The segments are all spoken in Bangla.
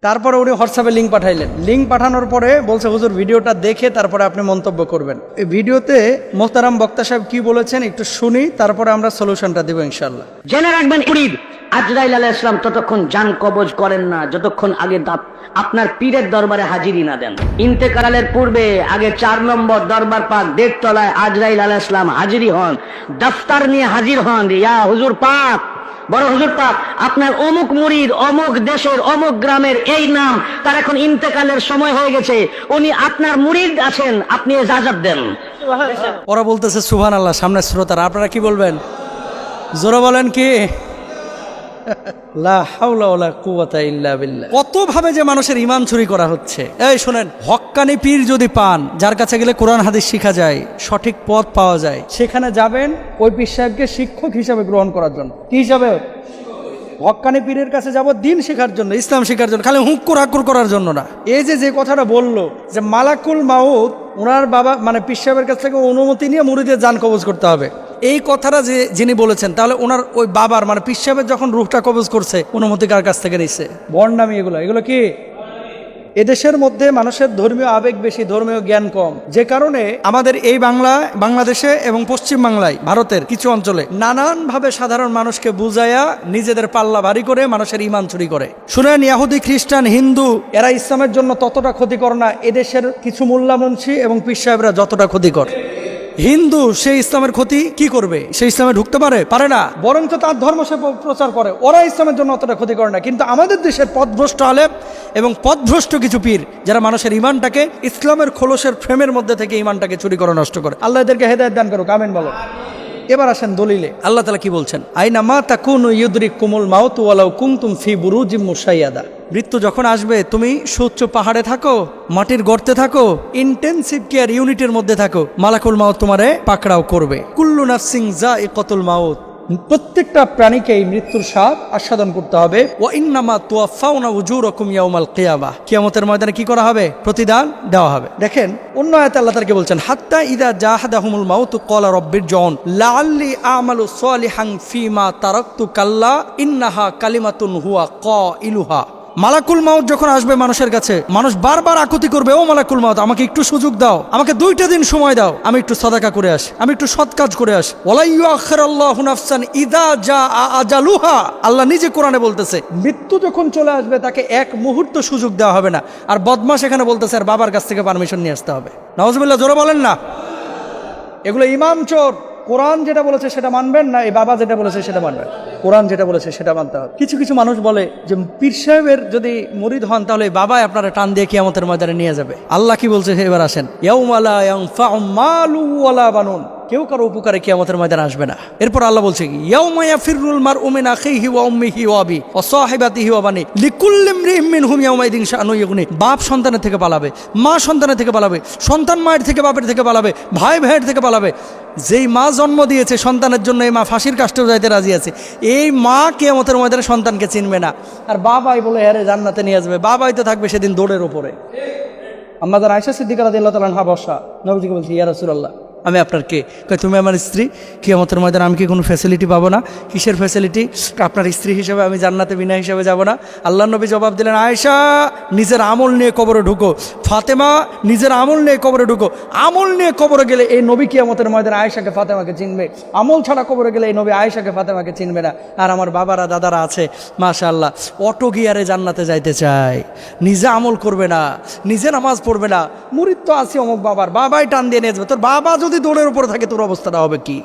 তারপরে উনি হোয়াটসঅ্যাপে লিঙ্ক পাঠাইলেন। লিঙ্ক পাঠানোর পরে বলছে হুজুর ভিডিওটা দেখে তারপরে আপনি মন্তব্য করবেন। এই ভিডিওতে মোহতারাম বক্তা সাহেব কি বলেছেন একটু শুনি, তারপরে আমরা সলিউশনটা দেবো ইনশাআল্লাহ। জেনে রাখবেন মুরিদ আজরাইল আলাইহিস সালাম ততক্ষণ জান কবজ করেন না যতক্ষণ আগে আপনার পীরের দরবারে হাজিরি না দেন। ইন্তেকালের পূর্বে আগে 4 নম্বর দরবার পাক দেড়তলায় আজরাইল আলাইহিস সালাম হাজিরি হন, দফতর নিয়ে হাজির হন। ইয়া হুজুর পাক, বড় হুজুর পাক, আপনার অমুক মুরিদ অমুক দেশের অমুক গ্রামের এই নাম, তার এখন ইন্তেকালের সময় হয়ে গেছে, উনি আপনার মুরিদ আছেন, আপনি ইজাজত দেন। ওরা বলতেছে সুবহানাল্লাহ, সামনে শ্রোতারা, আপনারা কি বলবেন? জোরে বলেন কি? লা হাওলা ওয়ালা কুওয়াতা ইল্লা বিল্লাহ। কতভাবে যে মানুষের ঈমান চুরি করা হচ্ছে। এই শুনেন, হক্কানি পীর যদি পান, যার কাছে গেলে কোরআন হাদিস শিখা যায়, সঠিক পথ পাওয়া যায়, সেখানে যাবেন ওই পীর সাহেবকে শিক্ষক হিসাবে গ্রহণ করার জন্য। কি হিসাবে? হক্কানি পীরের কাছে যাব দিন শেখার জন্য, ইসলাম শেখার জন্য, খালি হুক্কুর হাক্কুর করার জন্য না। এই যে কথাটা বললো যে মালাকুল মাউত ওনার বাবা মানে পীর সাহেবের কাছ থেকে অনুমতি নিয়ে মুরিদের জান কবজ করতে হবে, এই কথাটা যে যিনি বলেছেন, তাহলে ওনার ওই বাবার মানে পীর সাহেবের যখন রুহটা কবজ করছে অনুমতি কার কাছ থেকে নিচ্ছে? বর্ণামি এগুলো কি? এদেশের মধ্যে মানুষের ধর্মীয় আবেগ বেশি, ধর্মীয় জ্ঞান কম, যে কারণে আমাদের এই বাংলাদেশে এবং পশ্চিম বাংলায় ভারতের কিছু অঞ্চলে নানানভাবে সাধারণ মানুষকে বুঝাইয়া নিজেদের পাল্লা ভারী করে মানুষের ঈমান চুরি করে। শুনেন, ইহুদি খ্রিস্টান হিন্দু এরা ইসলামের জন্য ততটা ক্ষতিকর না এদেশের কিছু মোল্লা মুন্সি এবং পীর সাহেবরা যতটা ক্ষতিকর। হিন্দু সে ইসলামের ক্ষতি কি করবে? সে ইসলামে ঢুকতে পারে না, বরঞ্চ তার ধর্ম সে প্রচার করে। ওরা ইসলামের জন্য অতটা ক্ষতি করে না। কিন্তু আমাদের দেশের পথভ্রষ্ট আলেম এবং পথভ্রষ্ট কিছু পীর যারা মানুষের ঈমানটাকে ইসলামের খোলসের ফ্রেমের মধ্যে থেকে ঈমানটাকে চুরি করে নষ্ট করে। আল্লাহ এদেরকে হেদায়েত দান করুক, আমিন বলো। এবার আসেন দলিলে। আল্লাহ তাআলা কি বলছেন? আইনা মা তাকুনু ইউদরিকুমুল মাউতু ওয়ালাউ কুনতুম ফি বুরুজিম মুশাইয়াদা। মৃত্যু যখন আসবে, তুমি সুউচ্চ পাহাড়ে থাকো, মাটির গর্তে থাকো, ইন্টেনসিভ কেয়ার ইউনিটের মধ্যে থাকো, মালাকুল মাউত তোমারে পাকড়াও করবে। কুল্লু নাফসিন যায়িকাতুল মাউত, প্রত্যেকটা প্রাণীকে এই মৃত্যুর স্বাদ আস্বাদন করতে হবে। ওয়া ইন্নামা তুওয়াফাউনা উজুরাকুম ইয়াউমাল কিয়ামাহ, কিয়ামতের ময়দানে কি করা হবে? প্রতিদান দেওয়া হবে। দেখেন অন্য আয়াতে আল্লাহ তাআলা বলছেন, হাত্তা ইযা জাহাদাহুমুল মাউত ক্বালা রাব্বিরজিউন লাআল্লি আমালু সালিহান ফীমা তারাকতু কাল্লা ইন্নাহা কালিমাতুন হুয়া কাইলুহা। মালাকুল মাউত যখন আসবে মানুষের কাছে, মানুষ বারবার আকুতি করবে, ও মালাকুল মাউত আমাকে একটু সুযোগ দাও, আমাকে 2টা দিন সময় দাও, আমি একটু সাদাকা করে আসি, আমি একটু সৎ কাজ করে আসি। ওয়ালা ইউআখিরুল্লাহু নাফসান ইযা জাআ আজালুহা, আল্লাহ নিজে কোরআনে বলতেছে মৃত্যু যখন চলে আসবে তাকে এক মুহূর্ত সুযোগ দেওয়া হবে না। আর বদমাশ এখানে বলতেছে আর বাবার কাছ থেকে পারমিশন নিয়ে আসতে হবে। নাউজুবিল্লাহ, জোরে বলেন না। এগুলো ইমাম চোর। কোরআন যেটা বলেছে সেটা মানবেন না, এই বাবা যেটা বলেছে সেটা মানবেন। কোরআন যেটা বলেছে সেটা মানতে হবে। কিছু কিছু মানুষ বলে যে পীর সাহেবের যদি মুরিদ হন তাহলে বাবাই আপনারা টান দিয়ে কিয়ামতের ময়দানে নিয়ে যাবে। আল্লাহ কি বলছে এবার আসেন, ইয়াউমা লা ইয়ানফাউ মালু ওয়ালা বানুন, কেউ কারো উপকারে কিয়ামতের ময়দানে আসবে না। এরপর আল্লাহ বলছে কি, ইয়াউমা ইয়াফিরুল মারউ মিন আখিহি ওয়া উম্মিহি ওয়া আবি ওয়া সাহিবাতিহি ওয়া বানি লিকুল্লি ইমরিইম মিনহুম ইয়াউমাইদিন শাআনু ইগনি। বাপ সন্তানের থেকে পালাবে, মা সন্তানের থেকে পালাবে, সন্তান মায়ের থেকে বাপের থেকে পালাবে, ভাই ভাইয়ের থেকে পালাবে। যেই মা জন্ম দিয়েছে সন্তানের জন্য, এই মা ফাঁসির কাষ্ঠেও যাইতে রাজি আছে, এই মা কিয়ামতের ময়দানে সন্তানকে চিনবে না। আর বাবাই বলে হ্যাঁ রে জান্নাতে নিয়ে আসবে, বাবাই তো থাকবে সেদিন দৌড়ের উপরে। আমাদের আয়েশা সিদ্দিকা রাদিয়াল্লাহু তাআলা আনহা বর্ষা নবীজিকে বলছি, ইয়া রাসূলুল্লাহ আমি আপনার কে? কয় তুমি আমার স্ত্রী, কিয়ামতের ময়দানে আমি কি কোনো ফ্যাসিলিটি পাবো না? কিসের ফ্যাসিলিটি? আপনার স্ত্রী হিসেবে আমি জান্নাতে বিনা হিসেবে যাব না? আল্লাহ নবী জবাব দিলেন, আয়েশা নিজের আমল নিয়ে কবরে ঢুকো, ফাতেমা নিজের আমল নিয়ে কবরে ঢুকো। আমল নিয়ে কবরে গেলে এই নবী কিয়ামতের ময়দানে আয়েশাকে ফাতেমাকে চিনবে, আমল ছাড়া কবরে গেলে এই নবী আয়েশাকে ফাতেমাকে চিনবে না। আর আমার বাবারা দাদারা আছে মাশাআল্লাহ, অটো গিয়ারে জান্নাতে যাইতে চায়, নিজে আমল করবে না, নিজে নামাজ পড়বে না, মুরিদ তো আছে অমুক বাবার, বাবাই টান দিয়ে নিয়ে যাবে। তোর বাবা যদি দৌড়ের উপরে থাকে তোর অবস্থাটা হবে কি?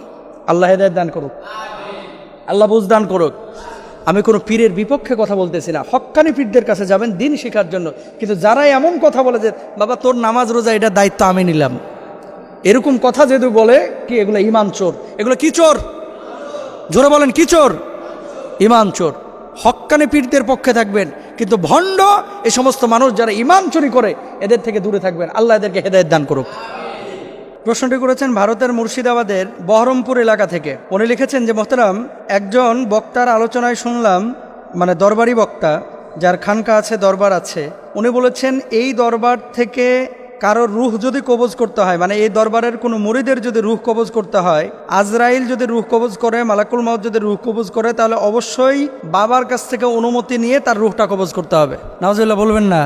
আল্লাহ হেদায়েত দান করুক, আল্লাহ বুঝ দান করুক। আমি কোনো পীরের বিপক্ষে কথা বলতেছি না, হক্কানি পীরদের কাছে যাবেন দিন শেখার জন্য। কিন্তু যারা এমন কথা বলে যে বাবা তোর নামাজ রোজা এটার দায়িত্ব আমি নিলাম, এরকম কথা যেহেতু বলে কি, এগুলো ঈমান চোর। এগুলো কি চোর? জোরে বলেন, কি চোর? ঈমান চোর। হক্কানি পীরদের পক্ষে থাকবেন, কিন্তু ভণ্ড এই সমস্ত মানুষ যারা ঈমান চুরি করে এদের থেকে দূরে থাকবেন। আল্লাহ এদেরকে হেদায়েত দান করুক। প্রশ্নটি করেছেন ভারতের মুর্শিদাবাদের বহরমপুর এলাকা থেকে। উনি লিখেছেন যে মোহতারাম, একজন বক্তার আলোচনায় শুনলাম, মানে দরবারি বক্তা যার খানকা আছে, দরবার আছে, উনি বলেছেন এই দরবার থেকে কারোর রুহ যদি কবজ করতে হয়, মানে এই দরবারের কোনো মুরিদের যদি রুহ কবজ করতে হয়, আজরাইল যদি রুহ কবজ করে, মালাকুল মাউত যদি রুহ কবজ করে, তাহলে অবশ্যই বাবার কাছ থেকে অনুমতি নিয়ে তার রুহটা কবজ করতে হবে। নাউজুবিল্লাহ বলবেন না।